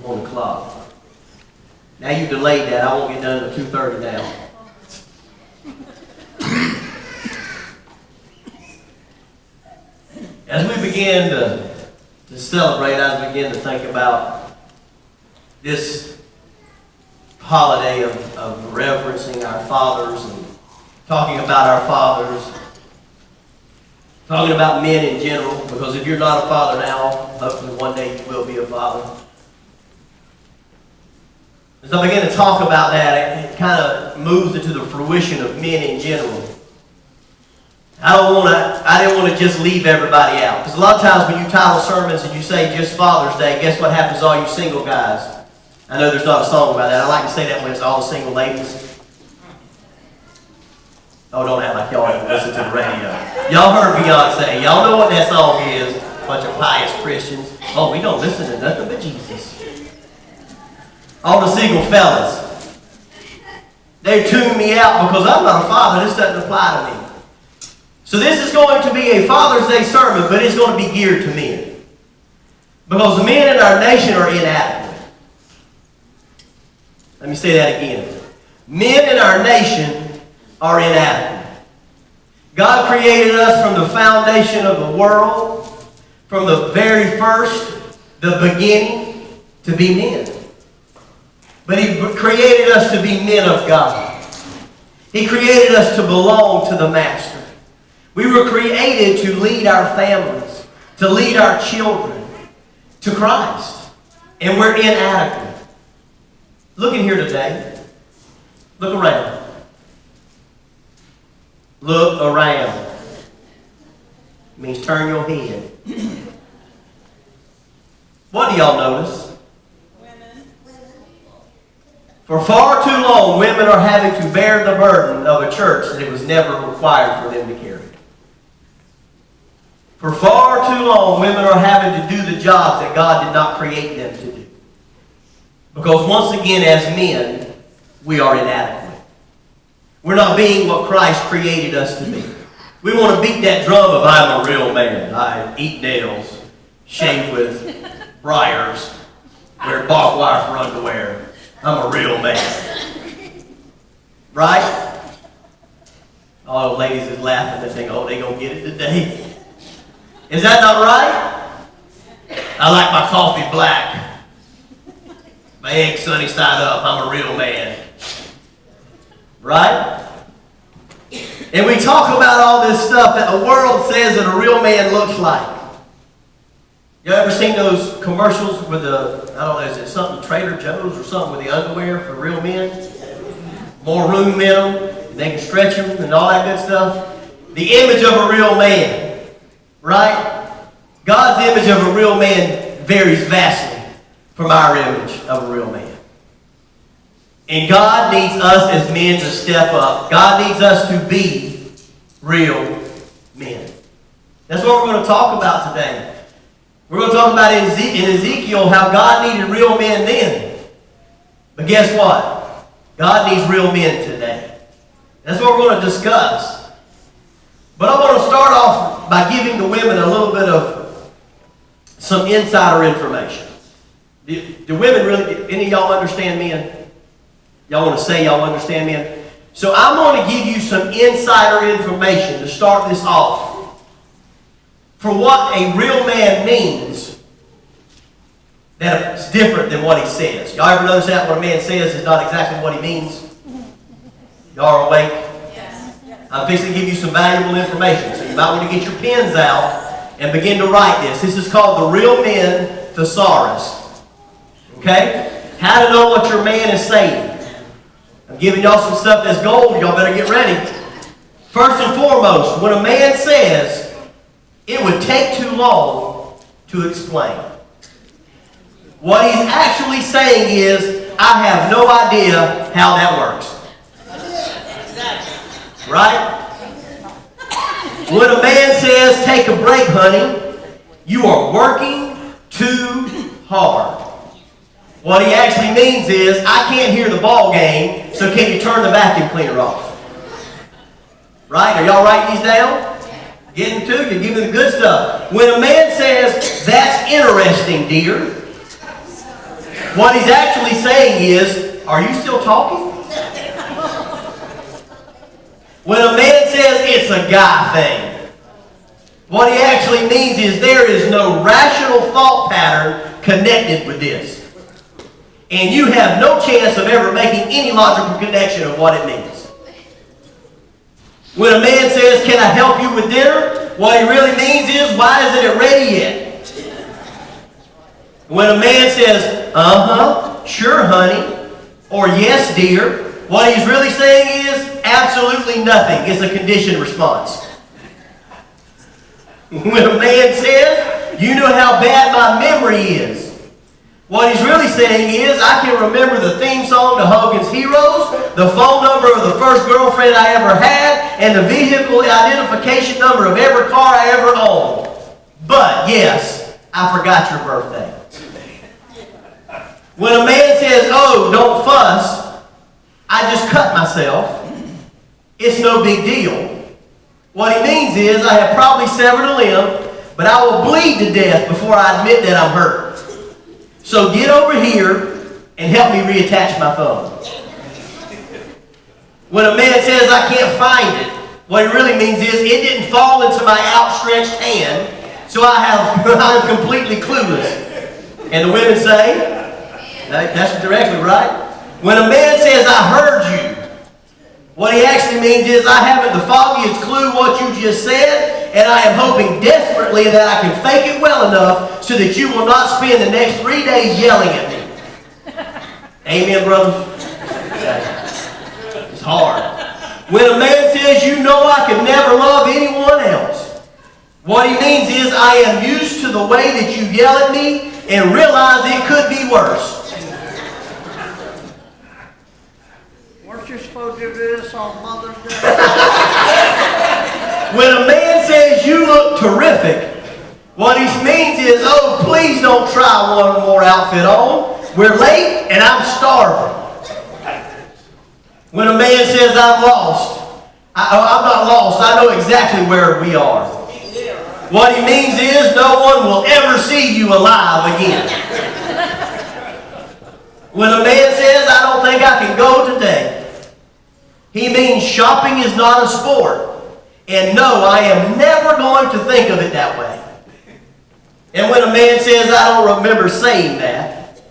on the clock. Now you delayed that. I won't get done until 2:30 now. As we begin to celebrate, as we begin to think about this holiday of reverencing our fathers and talking about our fathers, talking about men in general, because if you're not a father now, hopefully one day you will be a father. As I begin to talk about that, it kind of moves into the fruition of men in general. I didn't want to just leave everybody out. Because a lot of times when you title sermons and you say just Father's Day, guess what happens to all you single guys? I know there's not a song about that. I like to say that when it's all the single ladies. Oh, don't act like y'all haven't listened to the radio. Y'all heard Beyonce. Y'all know what that song is. A bunch of pious Christians. Oh, we don't listen to nothing but Jesus. All the single fellas. They tune me out because I'm not a father. This doesn't apply to me. So this is going to be a Father's Day sermon, but it's going to be geared to men. Because the men in our nation are inadequate. Let me say that again. Men in our nation are inadequate. God created us from the foundation of the world, from the very first, the beginning, to be men. But He created us to be men of God. He created us to belong to the Master. We were created to lead our families, to lead our children to Christ. And we're inadequate. Look in here today. Look around. Look around. It means turn your head. What do y'all notice? Women. For far too long, women are having to bear the burden of a church that it was never required for them to carry. For far too long, women are having to do the jobs that God did not create them to do. Because once again, as men, we are inadequate. We're not being what Christ created us to be. We want to beat that drum of I'm a real man. I eat nails, shave with briars, wear barbed wire for underwear. I'm a real man. Right? All the ladies is laughing and think, oh, they gonna get it today. Is that not right? I like my coffee black. My eggs sunny side up. I'm a real man. Right? And we talk about all this stuff that the world says that a real man looks like. You ever seen those commercials with the, I don't know, is it something, Trader Joe's or something with the underwear for real men? More room in them, they can stretch them and all that good stuff. The image of a real man. Right? God's image of a real man varies vastly from our image of a real man. And God needs us as men to step up. God needs us to be real men. That's what we're going to talk about today. We're going to talk about in Ezekiel how God needed real men then. But guess what? God needs real men today. That's what we're going to discuss. But I want to start off by giving the women a little bit of some insider information. Do women really, any of y'all understand men? Y'all want to say y'all understand men? So I'm going to give you some insider information to start this off. For what a real man means, that is different than what he says. Y'all ever notice that what a man says is not exactly what he means? Y'all are awake? I'm fixing to give you some valuable information. So you might want to get your pens out and begin to write this. This is called the Real Men Thesaurus. Okay? How to know what your man is saying. I'm giving y'all some stuff that's gold. Y'all better get ready. First and foremost, when a man says, it would take too long to explain. What he's actually saying is, I have no idea how that works. Right? When a man says, take a break, honey, you are working too hard. What he actually means is, I can't hear the ball game, so can you turn the vacuum cleaner off? Right? Are y'all writing these down? Getting to you, giving the good stuff. When a man says, that's interesting, dear, What he's actually saying is, are you still talking? When a man says it's a guy thing, what he actually means is there is no rational thought pattern connected with this. And you have no chance of ever making any logical connection of what it means. When a man says, can I help you with dinner? What he really means is, why isn't it ready yet? When a man says, sure honey, or yes dear, what he's really saying is absolutely nothing. It's a conditioned response. When a man says, you know how bad my memory is, what he's really saying is, I can remember the theme song to Hogan's Heroes, the phone number of the first girlfriend I ever had, and the vehicle identification number of every car I ever owned. But yes, I forgot your birthday. When a man says, oh, don't fuss, I just cut myself, it's no big deal. What he means is, I have probably severed a limb, but I will bleed to death before I admit that I'm hurt. So get over here and help me reattach my thumb. When a man says, I can't find it, what he really means is, it didn't fall into my outstretched hand, so I'm completely clueless. And the women say, that's directly right. When a man says, I heard you, what he actually means is, I haven't the foggiest clue what you just said, and I am hoping desperately that I can fake it well enough so that you will not spend the next 3 days yelling at me. Amen, brothers? It's hard. When a man says, you know I could never love anyone else, what he means is, I am used to the way that you yell at me and realize it could be worse. You're supposed to do this on Mother's Day. When a man says you look terrific, what he means is, oh, please don't try one more outfit on. We're late and I'm starving. When a man says I'm lost, I'm not lost. I know exactly where we are. What he means is no one will ever see you alive again. When a man says I don't think I can go today, he means shopping is not a sport. And no, I am never going to think of it that way. And when a man says, I don't remember saying that,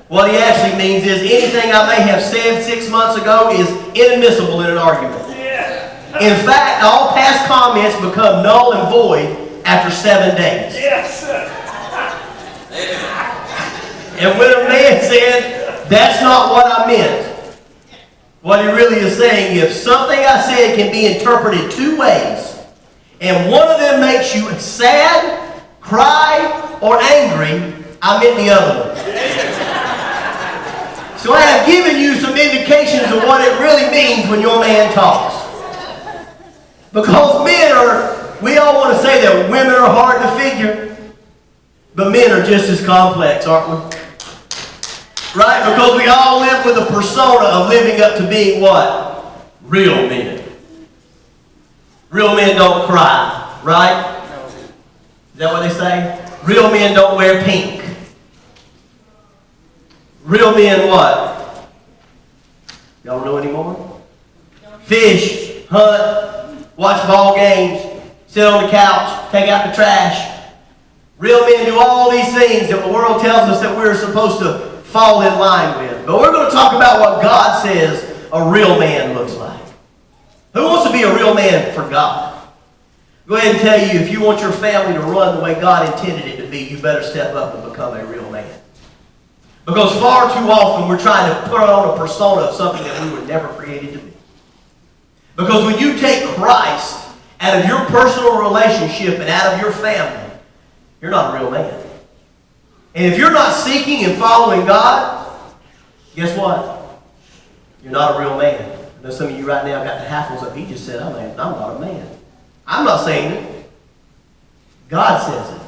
what he actually means is anything I may have said 6 months ago is inadmissible in an argument. In fact, all past comments become null and void after 7 days. And when a man said, that's not what I meant, what he really is saying, if something I said can be interpreted 2 ways, and one of them makes you sad, cry, or angry, I meant the other one. So I have given you some indications of what it really means when your man talks. Because we all want to say that women are hard to figure, but men are just as complex, aren't we? Right? Because we all live with a persona of living up to being what? Real men. Real men don't cry, right? Is that what they say? Real men don't wear pink. Real men what? Y'all know anymore? Fish, hunt, watch ball games, sit on the couch, take out the trash. Real men do all these things that the world tells us that we're supposed to fall in line with. But we're going to talk about what God says a real man looks like. Who wants to be a real man for God? Go ahead and tell you, if you want your family to run the way God intended it to be, you better step up and become a real man. Because far too often we're trying to put on a persona of something that we were never created to be. Because when you take Christ out of your personal relationship and out of your family, you're not a real man. And if you're not seeking and following God, guess what? You're not a real man. I know some of you right now got the hackles up. He just said, I'm not a man. I'm not saying it. God says it.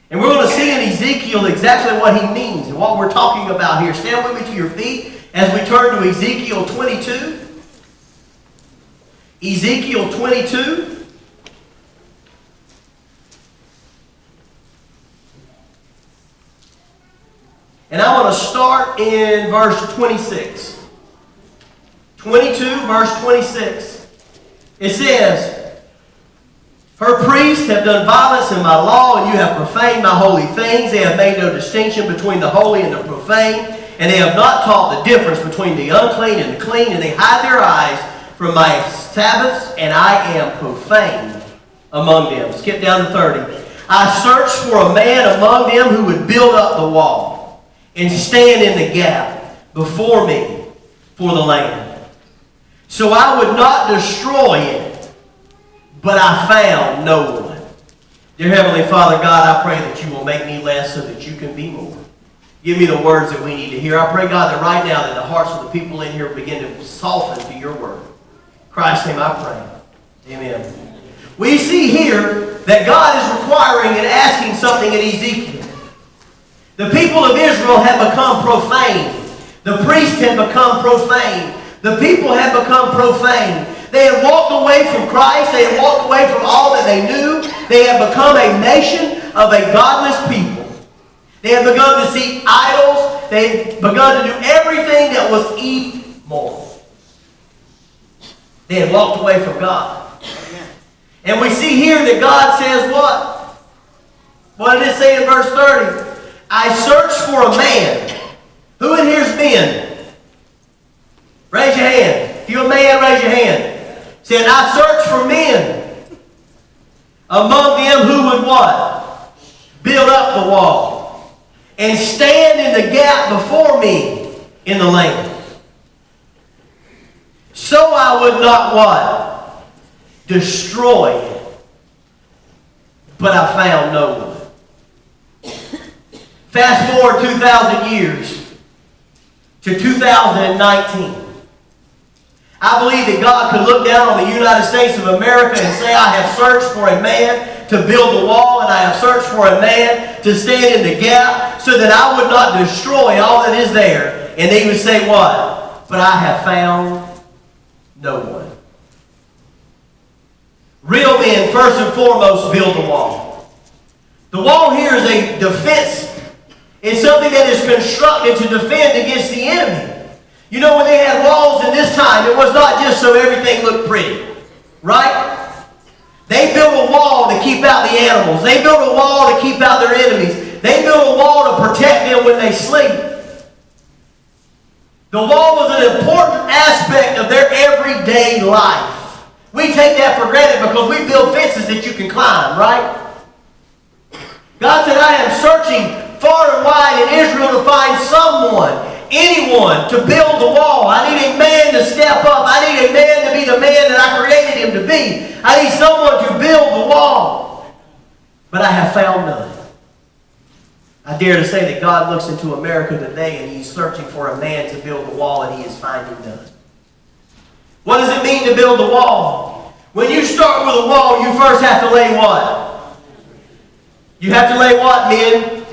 And we're going to see in Ezekiel exactly what he means and what we're talking about here. Stand with me to your feet as we turn to Ezekiel 22. Ezekiel 22. And I'm going to start in verse 26. 22, verse 26. It says, her priests have done violence in my law, and you have profaned my holy things. They have made no distinction between the holy and the profane, and they have not taught the difference between the unclean and the clean, and they hide their eyes from my Sabbaths, and I am profane among them. Skip down to 30. I searched for a man among them who would build up the wall and stand in the gap before me for the land. So I would not destroy it, but I found no one. Dear Heavenly Father God, I pray that you will make me less so that you can be more. Give me the words that we need to hear. I pray, God, that right now that the hearts of the people in here begin to soften to your word. In Christ's name I pray. Amen. We see here that God is requiring and asking something in Ezekiel. The people of Israel have become profane. The priests have become profane. The people have become profane. They had walked away from Christ. They had walked away from all that they knew. They had become a nation of a godless people. They had begun to seek idols. They had begun to do everything that was immoral. They had walked away from God. And we see here that God says what? What did it say in verse 30? I searched for a man. Who in here's men? Raise your hand. If you're a man, raise your hand. Said, I searched for men among them who would what? Build up the wall and stand in the gap before me in the land. So I would not what? Destroy it. But I found no one. Fast forward 2,000 years to 2019. I believe that God could look down on the United States of America and say, I have searched for a man to build the wall, and I have searched for a man to stand in the gap so that I would not destroy all that is there. And they would say what? But I have found no one. Real men, first and foremost, build the wall. The wall here is a defense. It's something that is constructed to defend against the enemy. You know, when they had walls in this time, it was not just so everything looked pretty. Right? They built a wall to keep out the animals. They built a wall to keep out their enemies. They built a wall to protect them when they sleep. The wall was an important aspect of their everyday life. We take that for granted because we build fences that you can climb, right? God said, I am searching far and wide in Israel to find someone, anyone, to build the wall. I need a man to step up. I need a man to be the man that I created him to be. I need someone to build the wall. But I have found none. I dare to say that God looks into America today and He's searching for a man to build the wall, and He is finding none. What does it mean to build the wall? When you start with a wall, you first have to lay what? You have to lay what, men?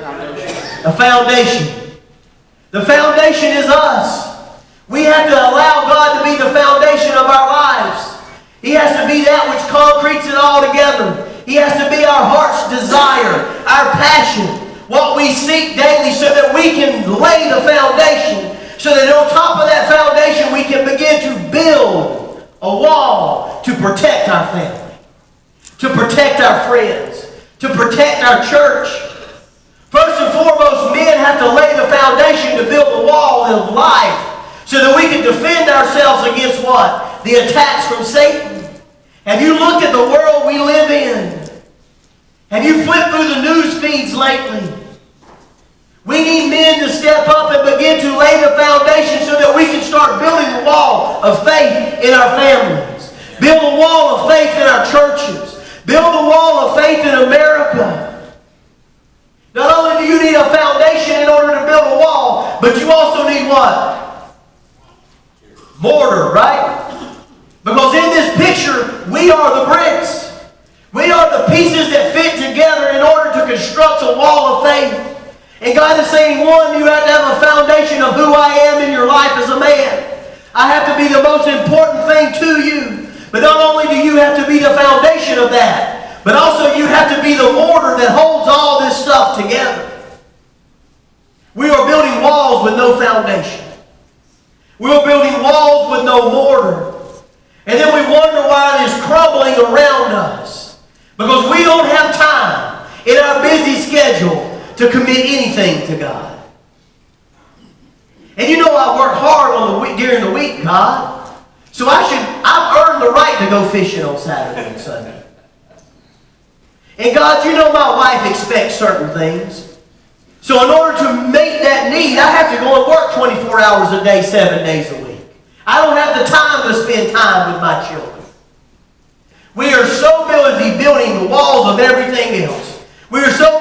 A foundation. The foundation is us. We have to allow God to be the foundation of our lives. He has to be that which concretes it all together. He has to be our heart's desire, our passion, what we seek daily, so that we can lay the foundation, so that on top of that foundation we can begin to build a wall to protect our family, to protect our friends, to protect our church. First and foremost, men have to lay the foundation to build the wall of life so that we can defend ourselves against what? The attacks from Satan. Have you looked at the world we live in? Have you flipped through the news feeds lately? We need men to step up and begin to lay the foundation so that we can start building the wall of faith in our families. Build a wall of faith in our churches. Build a wall of faith in America. Not only do you need a foundation in order to build a wall, but you also need what? Mortar, right? Because in this picture, we are the bricks. We are the pieces that fit together in order to construct a wall of faith. And God is saying, one, you have to have a foundation of who I am in your life as a man. I have to be the most important thing to you. But not only do you have to be the foundation of that, but also you have to be the mortar that holds all this stuff together. We are building walls with no foundation. We're building walls with no mortar. And then we wonder why it is crumbling around us. Because we don't have time in our busy schedule to commit anything to God. And you know I work hard during the week, God. So I've earned the right to go fishing on Saturday and Sunday. And God, you know my wife expects certain things. So in order to meet that need, I have to go and work 24 hours a day, 7 days a week. I don't have the time to spend time with my children. We are so busy building the walls of everything else. We are so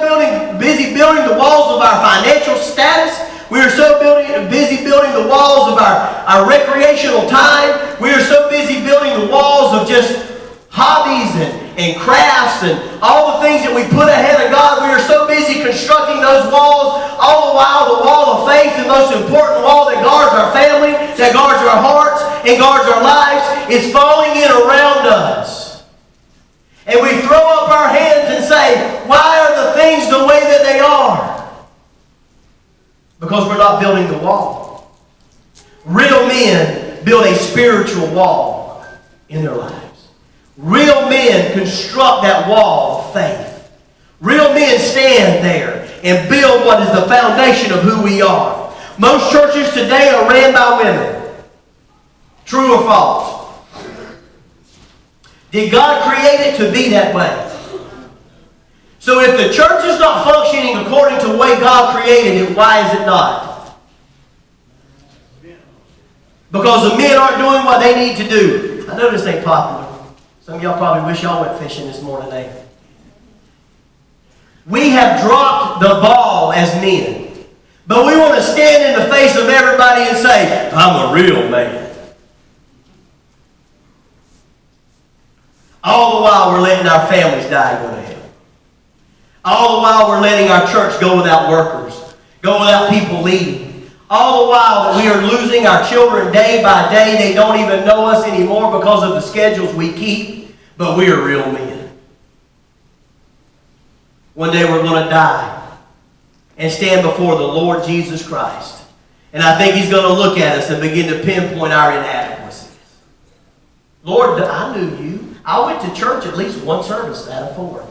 busy building the walls of our financial status. We are so busy building the walls of our recreational time. We are so busy building the walls of just hobbies and crafts and all the things that we put ahead of God. We are so busy constructing those walls, all the while the wall of faith, the most important wall that guards our family, that guards our hearts, and guards our lives, is falling in around us. And we throw up our hands and say, why are the things the way that they are? Because we're not building the wall. Real men build a spiritual wall in their lives. Real men construct that wall of faith. Real men stand there and build what is the foundation of who we are. Most churches today are ran by women. True or false? Did God create it to be that way? So if the church is not functioning according to the way God created it, why is it not? Because the men aren't doing what they need to do. I know this ain't popular. Some of y'all probably wish y'all went fishing this morning, eh? We have dropped the ball as men. But we want to stand in the face of everybody and say, I'm a real man. All the while we're letting our families die and go to hell. All the while we're letting our church go without workers, go without people leading. All the while that we are losing our children day by day. They don't even know us anymore because of the schedules we keep. But we are real men. One day we're going to die and stand before the Lord Jesus Christ. And I think He's going to look at us and begin to pinpoint our inadequacies. Lord, I knew you. I went to church at least one service out of 4.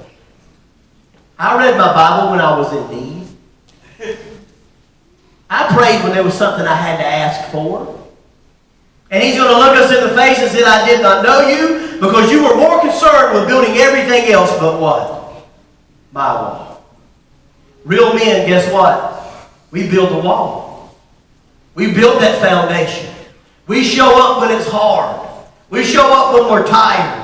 I read my Bible when I was in need. I prayed when there was something I had to ask for. And He's going to look us in the face and say, I did not know you because you were more concerned with building everything else but what? My wall. Real men, guess what? We build the wall. We build that foundation. We show up when it's hard. We show up when we're tired.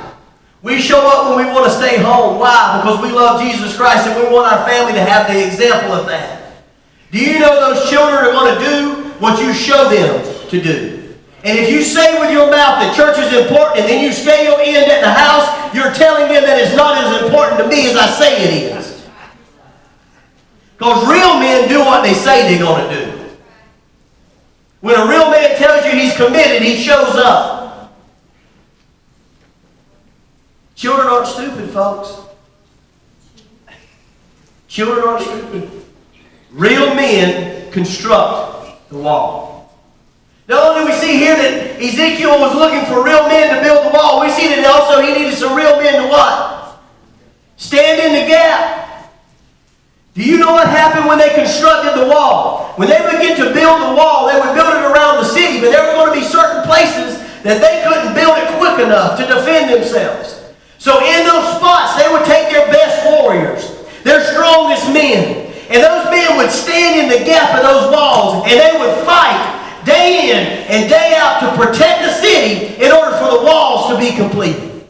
We show up when we want to stay home. Why? Because we love Jesus Christ and we want our family to have the example of that. Do you know those children are going to do what you show them to do? And if you say with your mouth that church is important and then you stay your end at the house, you're telling them that it's not as important to me as I say it is. Because real men do what they say they're going to do. When a real man tells you he's committed, he shows up. Children aren't stupid, folks. Children aren't stupid. Real men construct the wall. Not only do we see here that Ezekiel was looking for real men to build the wall, we see that also he needed some real men to what? Stand in the gap. Do you know what happened when they constructed the wall? When they began to build the wall, they would build it around the city, but there were going to be certain places that they couldn't build it quick enough to defend themselves. So in those spots, they would take their best warriors, their strongest men, and those men would stand in the gap of those walls, and they would fight day in and day out to protect the city in order for the walls to be completed.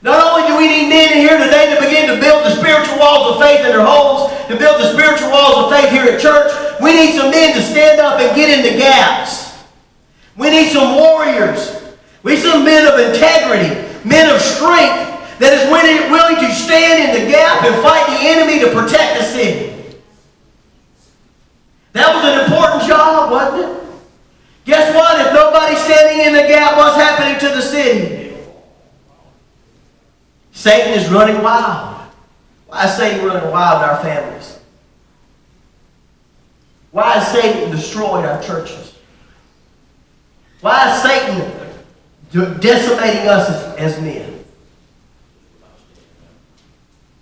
Not only do we need men in here today to begin to build the spiritual walls of faith in their homes, to build the spiritual walls of faith here at church, we need some men to stand up and get in the gaps. We need some warriors. We need some men of integrity, men of strength, that is willing to stand in the gap and fight the enemy to protect the city. That was an important job, wasn't it? Guess what? If nobody's standing in the gap, what's happening to the city? Satan is running wild. Why is Satan running wild in our families? Why is Satan destroying our churches? Why is Satan decimating us as men?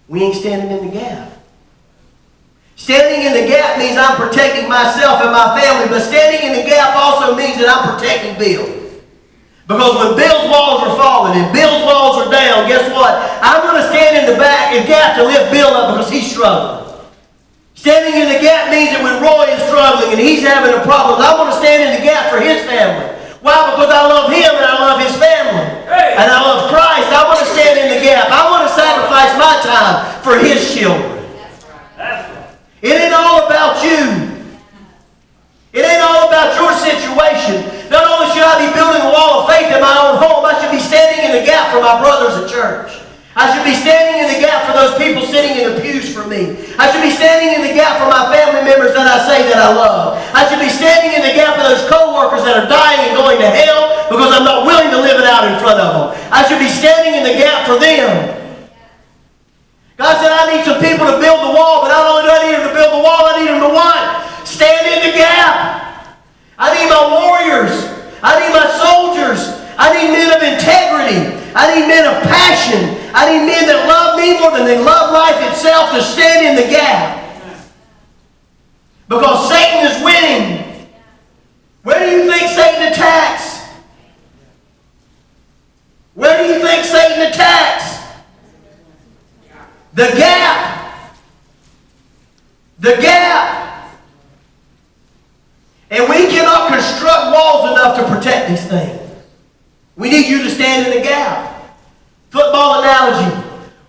We ain't standing in the gap. Standing in the gap means I'm protecting myself and my family, but standing in the gap also means that I'm protecting Bill. Because when Bill's walls are falling and Bill's walls are down, guess what? I'm going to stand in the gap to lift Bill up because he's struggling. Standing in the gap means that when Roy is struggling and he's having a problem, I'm going to stand in the gap for his family. Why? Because I love him and I love his family. Hey. And I love Christ. I want to stand in the gap. I want to sacrifice my time for his children. That's right. It ain't all about you. It ain't all about your situation. Not only should I be building a wall of faith in my own home, I should be standing in the gap for my brothers at church. I should be standing in the gap for those people sitting in the pews for me. I should be standing in the gap for my family members that I say that I love. I should be standing in the gap for those co-workers that are dying and going to hell because I'm not willing to live it out in front of them. I should be standing in the gap for them. God said, I need some people to build the wall, but not only do I need them to build the wall, I need them to what? Stand in the gap. I need my warriors. I need my soldiers. I need men of integrity. I need men of passion. I need men that love me more than they love life itself to stand in the gap. Because Satan is winning. Where do you think Satan attacks? Where do you think Satan attacks? The gap. The gap. And we cannot construct walls enough to protect these things. We need you to stand in the gap. Football analogy.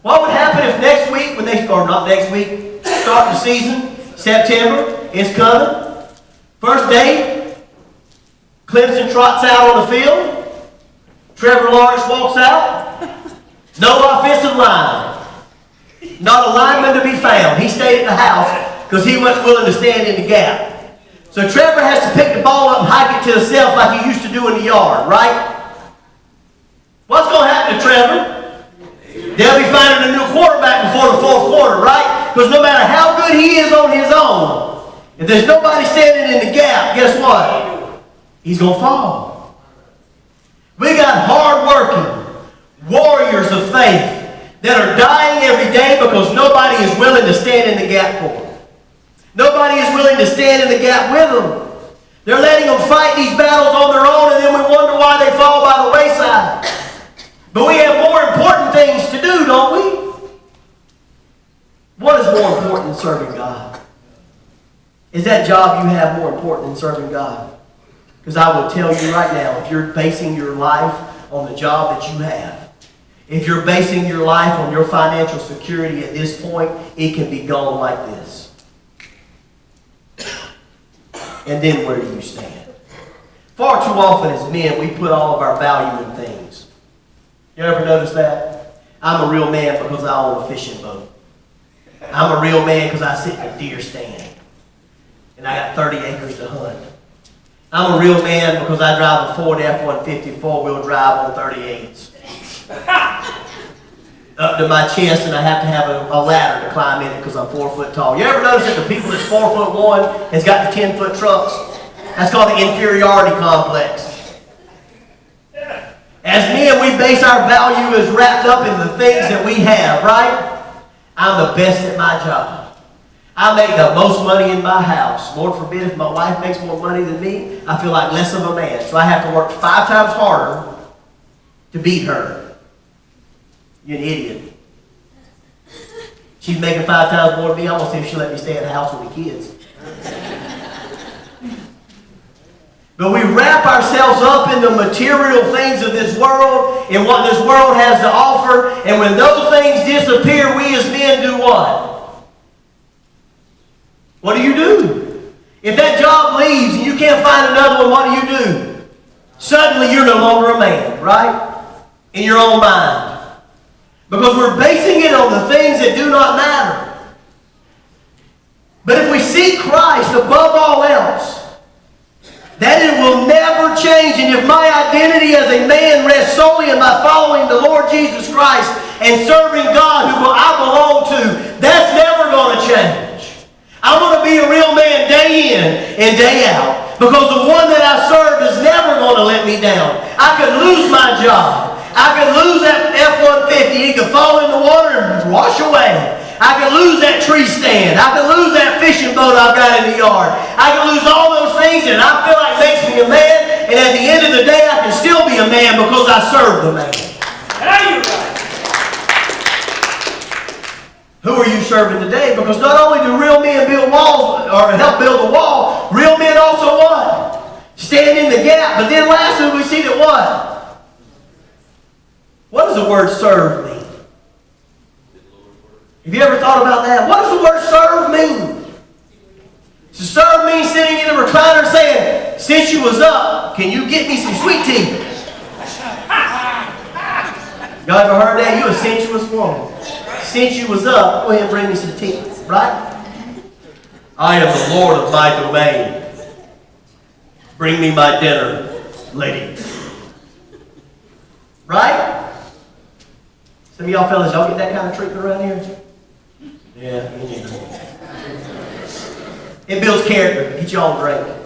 What would happen if next week, when they start, not next week, start the season, September, it's coming. First day, Clemson trots out on the field. Trevor Lawrence walks out. No offensive line. Not a lineman to be found. He stayed at the house because he wasn't willing to stand in the gap. So Trevor has to pick the ball up and hike it to himself like he used to do in the yard, right? What's going to happen to Trevor? They'll be finding a new quarterback before the fourth quarter, right? Because no matter how good he is on his own, if there's nobody standing in the gap, guess what? He's going to fall. We got hard-working warriors of faith that are dying every day because nobody is willing to stand in the gap for them. Nobody is willing to stand in the gap with them. They're letting them fight these battles on their own, and then we wonder why they fall by the wayside. But we have more important things to do, don't we? What is more important than serving God? Is that job you have more important than serving God? Because I will tell you right now, if you're basing your life on the job that you have, if you're basing your life on your financial security at this point, it can be gone like this. And then where do you stand? Far too often as men, we put all of our value in things. You ever notice that? I'm a real man because I own a fishing boat. I'm a real man because I sit in a deer stand. And I got 30 acres to hunt. I'm a real man because I drive a Ford F-150 four-wheel drive on 38s. Up to my chest, and I have to have a ladder to climb in it because I'm 4 foot tall. You ever notice that the people that's 4'1" has got the 10-foot trucks? That's called the inferiority complex. As men, we base our value as wrapped up in the things that we have, right? I'm the best at my job. I make the most money in my house. Lord forbid if my wife makes more money than me, I feel like less of a man. So I have to work 5 times harder to beat her. You're an idiot. She's making 5 times more than me. I'm going to see if she'll let me stay at the house with the kids. But we wrap ourselves up in the material things of this world, in what this world has to offer, and when those things disappear, we as men do what? What do? If that job leaves and you can't find another one, what do? Suddenly you're no longer a man, right? In your own mind. Because we're basing it on the things that do not matter. But if we seek Christ above all else, then it will never change. And if my identity as a man rests solely in my following the Lord Jesus Christ and serving God who I belong to, that's never going to change. I'm going to be a real man day in and day out. Because the one that I serve is never going to let me down. I could lose my job. I could lose that F-150. It could fall in the water and wash away. I could lose that tree stand. I could lose that fishing boat I've got in the yard. I could lose all those things, and I feel like it makes me a man. And at the end of the day, I can still be a man because I serve the man. Who are you serving today? Because not only do real men build walls or help build a wall, real men also what? Stand in the gap. But then lastly, we see that what? What does the word serve mean? Have you ever thought about that? What does the word serve mean? To serve means sitting in the recliner saying, since you was up, can you get me some sweet tea? Y'all ever heard that? You a sensuous woman. Since you was up, go ahead and bring me some tea. Right? I am the Lord of my domain. Bring me my dinner, lady. Right? Some of y'all fellas, y'all get that kind of treatment around here? Yeah, me neither. It builds character. Get y'all a drink.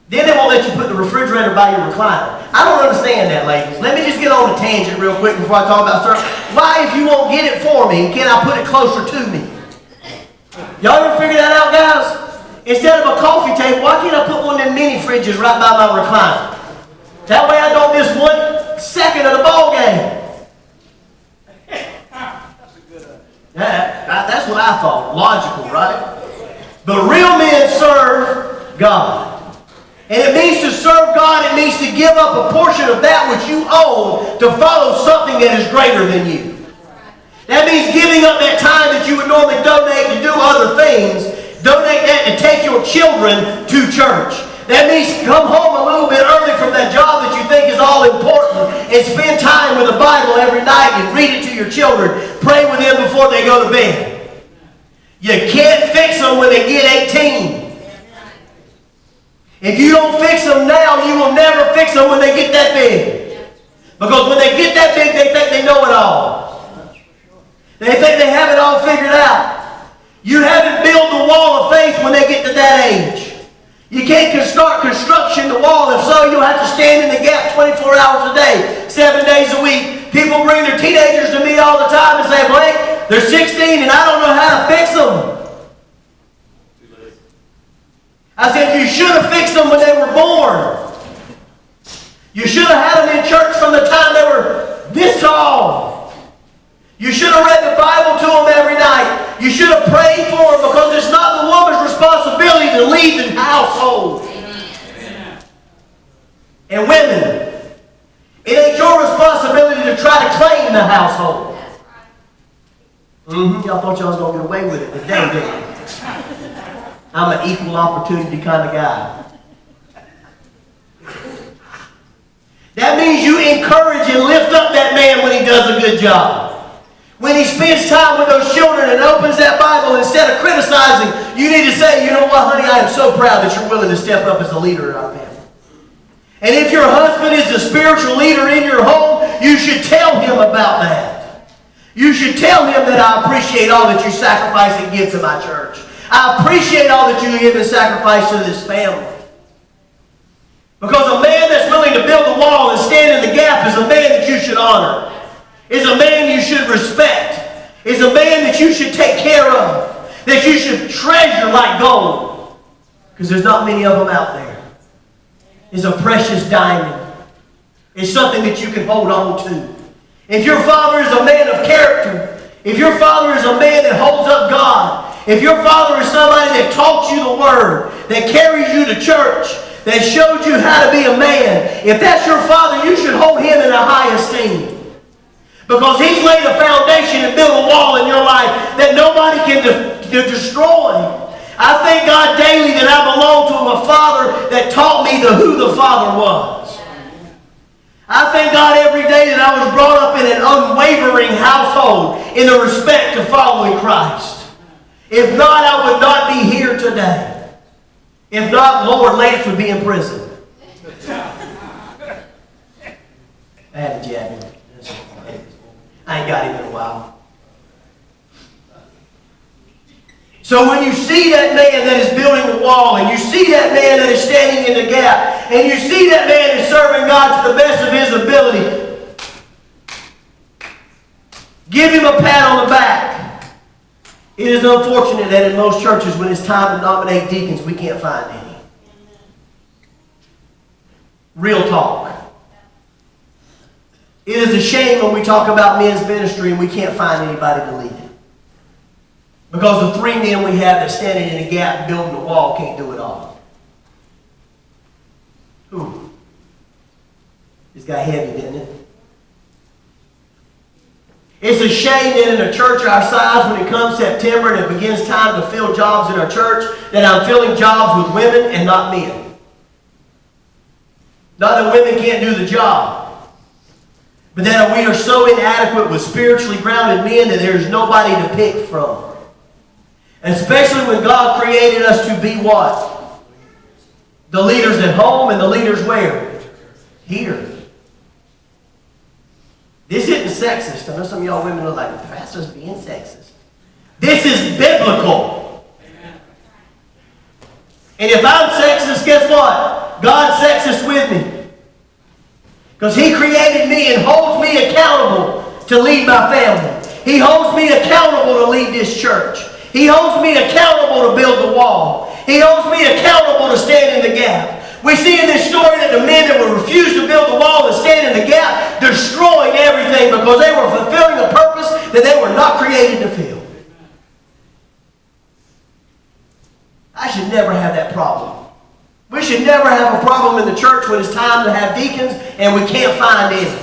Then they won't let you put the refrigerator by your recliner. I don't understand that, ladies. Let me just get on a tangent real quick before I talk about service. Why, if you won't get it for me, can I put it closer to me? Y'all ever figure that out, guys? Instead of a coffee table, why can't I put one of them mini fridges right by my recliner? That way I don't miss 1 second of the ball game. That's what I thought. Logical, right? But real men serve God. And it means to serve God, it means to give up a portion of that which you own to follow something that is greater than you. That means giving up that time that you would normally donate to do other things. Donate that to take your children to church. That means come home a little bit early from that job that you think is all important and spend time with the Bible every night and read it to your children. Pray with them before they go to bed. You can't fix them when they get 18. If you don't fix them now, you will never fix them when they get that big. Because when they get that big, they think they know it all. They think they have it all figured out. You haven't built the wall of faith when they get to that age. You can't start construction the wall. If so, you'll have to stand in the gap 24 hours a day, 7 days a week. People bring their teenagers to me all the time and say, Blake, they're 16 and I don't know how to fix them. I said, you should have fixed them when they were born. You should have had them in church from the time they were this tall. You should have read the Bible to them every night. You should have prayed for them because it's not the woman's responsibility to lead the household. And women, it ain't your responsibility to try to claim the household. Y'all thought y'all was going to get away with it today, didn't you? I'm an equal opportunity kind of guy. That means you encourage and lift up that man when he does a good job. When he spends time with those children and opens that Bible, instead of criticizing, you need to say, you know what, honey, I am so proud that you're willing to step up as a leader in our family. And if your husband is the spiritual leader in your home, you should tell him about that. You should tell him that I appreciate all that you sacrifice and give to my church. I appreciate all that you give and sacrifice to this family. Because a man that's willing to build a wall and stand in the gap is a man that you should honor. Is a man you should respect. Is a man that you should take care of. That you should treasure like gold. Because there's not many of them out there. It's a precious diamond. It's something that you can hold on to. If your father is a man of character, if your father is a man that holds up God, if your father is somebody that taught you the Word, that carries you to church, that showed you how to be a man, if that's your father, you should hold him in a high esteem. Because he's laid a foundation and built a wall in your life that nobody can destroy. I thank God daily that I belong to a father that taught me who the Father was. I thank God every day that I was brought up in an unwavering household in the respect to following Christ. If not, I would not be here today. If not, Lord, Lance would be in prison. I had a jab in. I ain't got him in a while. So when you see that man that is building the wall and you see that man that is standing in the gap, and you see that man is serving God to the best of his ability, give him a pat on the back. It is unfortunate that in most churches, when it's time to nominate deacons, we can't find any. Real talk. It is a shame when we talk about men's ministry and we can't find anybody to lead it. Because the 3 men we have that standing in the gap building the wall can't do it all. Who? This got heavy, didn't it? It's a shame that in a church our size, when it comes September and it begins time to fill jobs in our church, that I'm filling jobs with women and not men. Not that women can't do the job, but that we are so inadequate with spiritually grounded men that there's nobody to pick from. And especially when God created us to be what? The leaders at home and the leaders where? Here. This isn't sexist. I know some of y'all women are like, the pastor's being sexist. This is biblical. And if I'm sexist, guess what? God's sexist with me. Because He created me and holds me accountable to lead my family. He holds me accountable to lead this church. He holds me accountable to build the wall. He holds me accountable to stand in the gap. We see in this story that the men that would refuse to build the wall and stand in the gap, destroying everything because they were fulfilling a purpose that they were not created to fill. I should never have that problem. We should never have a problem in the church when it's time to have deacons and we can't find any.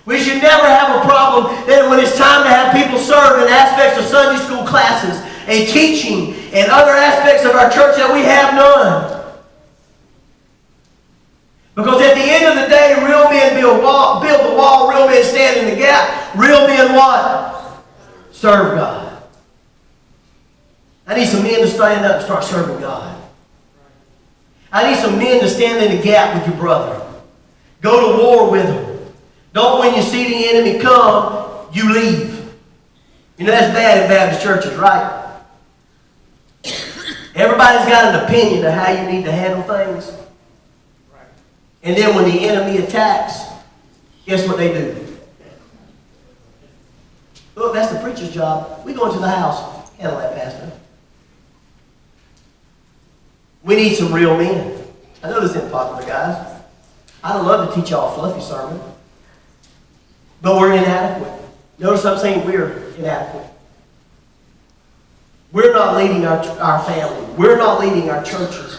We should never have a problem that when it's time to have people serve in aspects of Sunday school classes and teaching and other aspects of our church that we have none. Because at the end of the day, real men build the wall, real men stand in the gap, real men what? Serve God. I need some men to stand up and start serving God. I need some men to stand in the gap with your brother. Go to war with him. Don't, when you see the enemy come, you leave. You know, that's bad in Baptist churches, right? Everybody's got an opinion of how you need to handle things. And then when the enemy attacks, guess what they do? Look, that's the preacher's job. We go into the house. Handle that, Pastor. We need some real men. I know this isn't popular, guys. I'd love to teach y'all a fluffy sermon. But we're inadequate. Notice I'm saying we're inadequate. We're not leading our family. We're not leading our churches.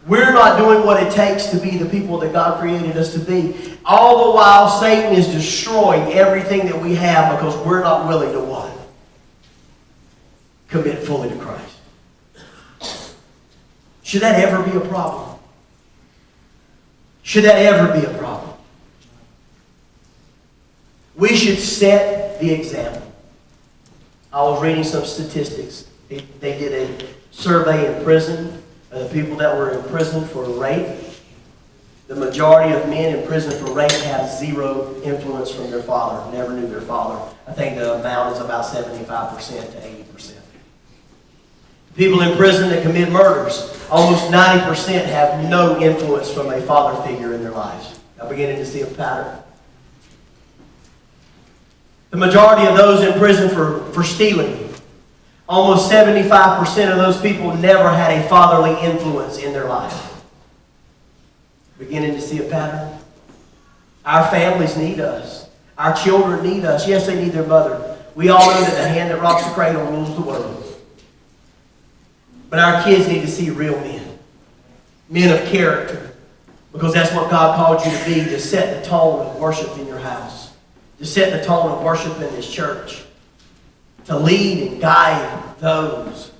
We're not doing what it takes to be the people that God created us to be. All the while, Satan is destroying everything that we have because we're not willing to what? Commit fully to Christ. Should that ever be a problem? Should that ever be a problem? We should set the example. I was reading some statistics. They did a survey in prison of the people that were in prison for rape. The majority of men in prison for rape have zero influence from their father, never knew their father. I think the amount is about 75% to 80%. People in prison that commit murders, almost 90% have no influence from a father figure in their lives. I'm beginning to see a pattern. The majority of those in prison for stealing, almost 75% of those people never had a fatherly influence in their life. Beginning to see a pattern. Our families need us. Our children need us. Yes, they need their mother. We all know that the hand that rocks the cradle rules the world. But our kids need to see real men. Men of character. Because that's what God called you to be, to set the tone of worship in your house. To set the tone of worship in this church. To lead and guide those.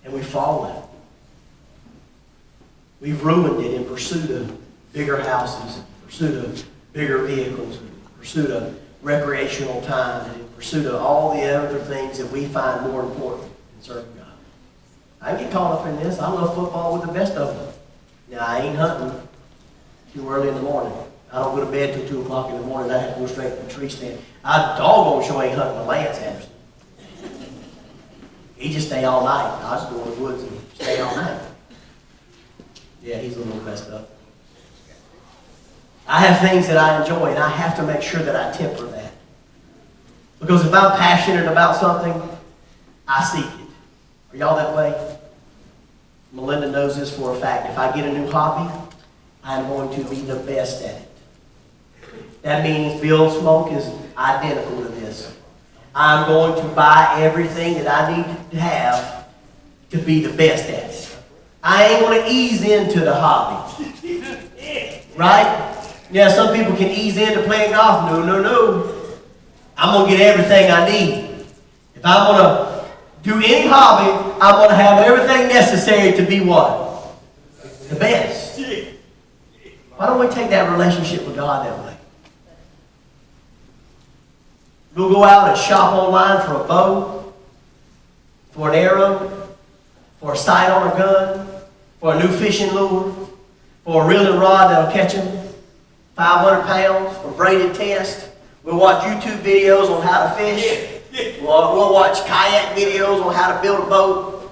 And we've fallen. We've ruined it in pursuit of bigger houses, in pursuit of bigger vehicles, in pursuit of recreational time, and in pursuit of all the other things that we find more important than serving God. I get caught up in this. I love football with the best of them. Now, I ain't hunting too early in the morning. I don't go to bed till 2 o'clock in the morning. I have to go straight to the tree stand. I doggone sure ain't hunting with Lance Anderson. He just stay all night. I just go in the woods and stay all night. a little messed up. I have things that I enjoy, and I have to make sure that I temper that. Because if I'm passionate about something, I seek it. Are y'all that way? Melinda knows this for a fact. If I get a new hobby, I'm going to be the best at it. That means Bill Smoke is identical to this. I'm going to buy everything that I need to have to be the best at it. I ain't going to ease into the hobby. Right? Yeah, some people can ease into playing golf. No. I'm going to get everything I need. If I'm going to do any hobby, I'm going to have everything necessary to be what? The best. Why don't we take that relationship with God that way? We'll go out and shop online for a bow, for an arrow, for a sight on a gun, for a new fishing lure, for a reeling rod that'll catch them 500 pounds, for braided test. We'll watch YouTube videos on how to fish. We'll watch kayak videos on how to build a boat.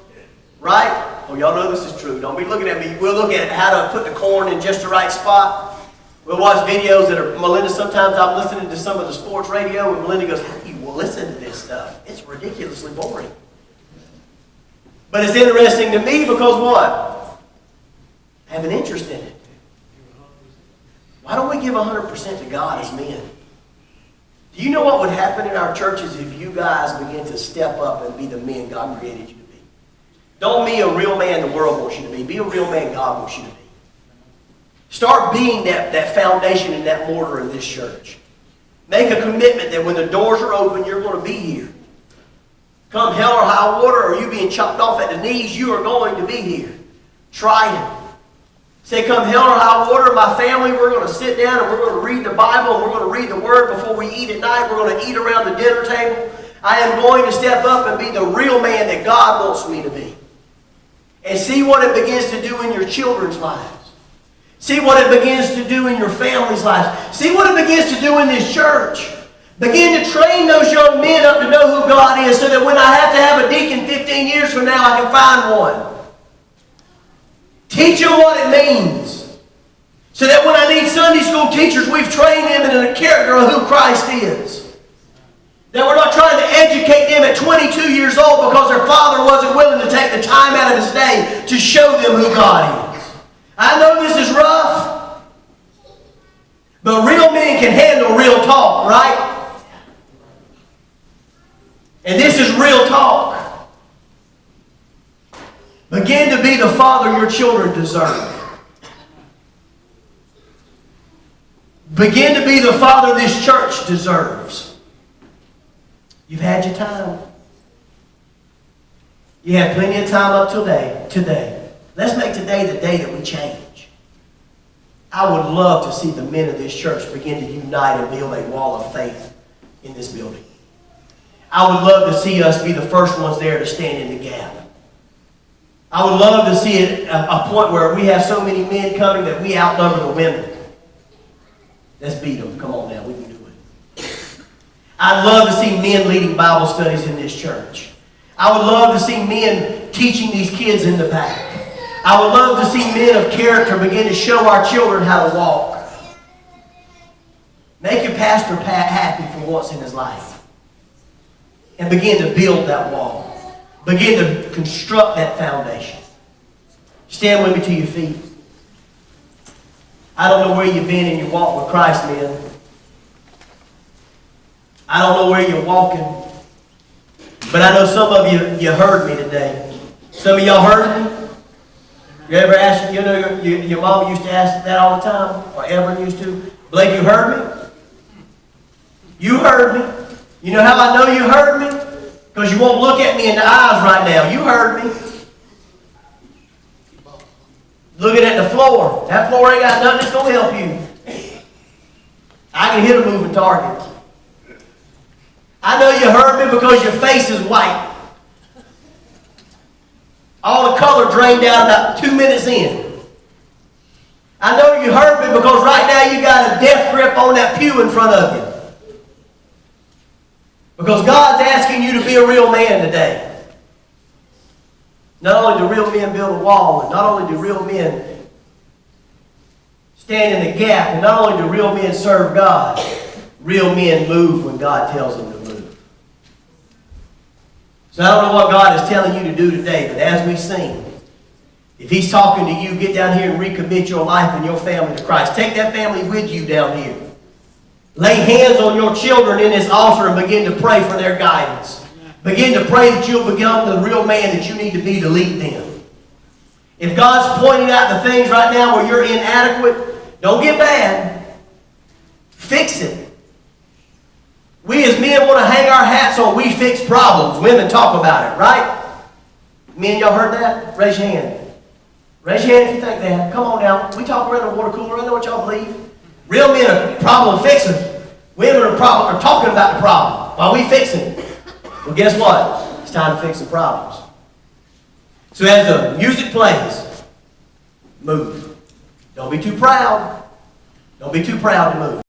Right? Oh, y'all know this is true. Don't be looking at me. We'll look at how to put the corn in just the right spot. We'll watch videos that are, Melinda, sometimes I'm listening to some of the sports radio, and Melinda goes, how do you listen to this stuff? It's ridiculously boring. But it's interesting to me because what? I have an interest in it. Why don't we give 100% to God as men? Do you know what would happen in our churches if you guys begin to step up and be the men God created you to be? Don't be a real man the world wants you to be. Be a real man God wants you to be. Start being that foundation and that mortar in this church. Make a commitment that when the doors are open, you're going to be here. Come hell or high water, or you being chopped off at the knees, you are going to be here. Try it. Say, come hell or high water, my family, we're going to sit down and we're going to read the Bible and we're going to read the Word before we eat at night. We're going to eat around the dinner table. I am going to step up and be the real man that God wants me to be. And see what it begins to do in your children's lives. See what it begins to do in your family's lives. See what it begins to do in this church. Begin to train those young men up to know who God is so that when I have to have a deacon 15 years from now, I can find one. Teach them what it means. So that when I need Sunday school teachers, we've trained them in the character of who Christ is. That we're not trying to educate them at 22 years old because their father wasn't willing to take the time out of his day to show them who God is. I know this is rough, but real men can handle real talk, right? And this is real talk. Begin to be the father your children deserve. Begin to be the father this church deserves. You've had your time. You had plenty of time up till today. Let's make today the day that we change. I would love to see the men of this church begin to unite and build a wall of faith in this building. I would love to see us be the first ones there to stand in the gap. I would love to see it a point where we have so many men coming that we outnumber the women. Let's beat them. Come on now, we can do it. I'd love to see men leading Bible studies in this church. I would love to see men teaching these kids in the back. I would love to see men of character begin to show our children how to walk. Make your pastor happy for once in his life. And begin to build that wall. Begin to construct that foundation. Stand with me to your feet. I don't know where you've been in your walk with Christ, men. I don't know where you're walking. But I know some of you heard me today. Some of y'all heard me. You ever asked, your mom used to ask that all the time, or Evelyn used to. Blake, you heard me? You heard me. You know how I know you heard me? Because you won't look at me in the eyes right now. You heard me. Looking at the floor. That floor ain't got nothing that's going to help you. I can hit a moving target. I know you heard me because your face is white. All the color drained out about 2 minutes in. I know you heard me because right now you got a death grip on that pew in front of you. Because God's asking you to be a real man today. Not only do real men build a wall, and not only do real men stand in the gap. And not only do real men serve God, real men move when God tells them to move. So I don't know what God is telling you to do today, but as we sing, if He's talking to you, get down here and recommit your life and your family to Christ. Take that family with you down here. Lay hands on your children in this altar and begin to pray for their guidance. Begin to pray that you'll become the real man that you need to be to lead them. If God's pointing out the things right now where you're inadequate, don't get mad. Fix it. We as men want to hang our hats on we fix problems. Women talk about it, right? Men, y'all heard that? Raise your hand. Raise your hand if you think that. Come on now. We talk around the water cooler. I know what y'all believe. Real men are problem fixers. Women are talking about the problem while we fixing it. Well, guess what? It's time to fix the problems. So as the music plays, move. Don't be too proud. Don't be too proud to move.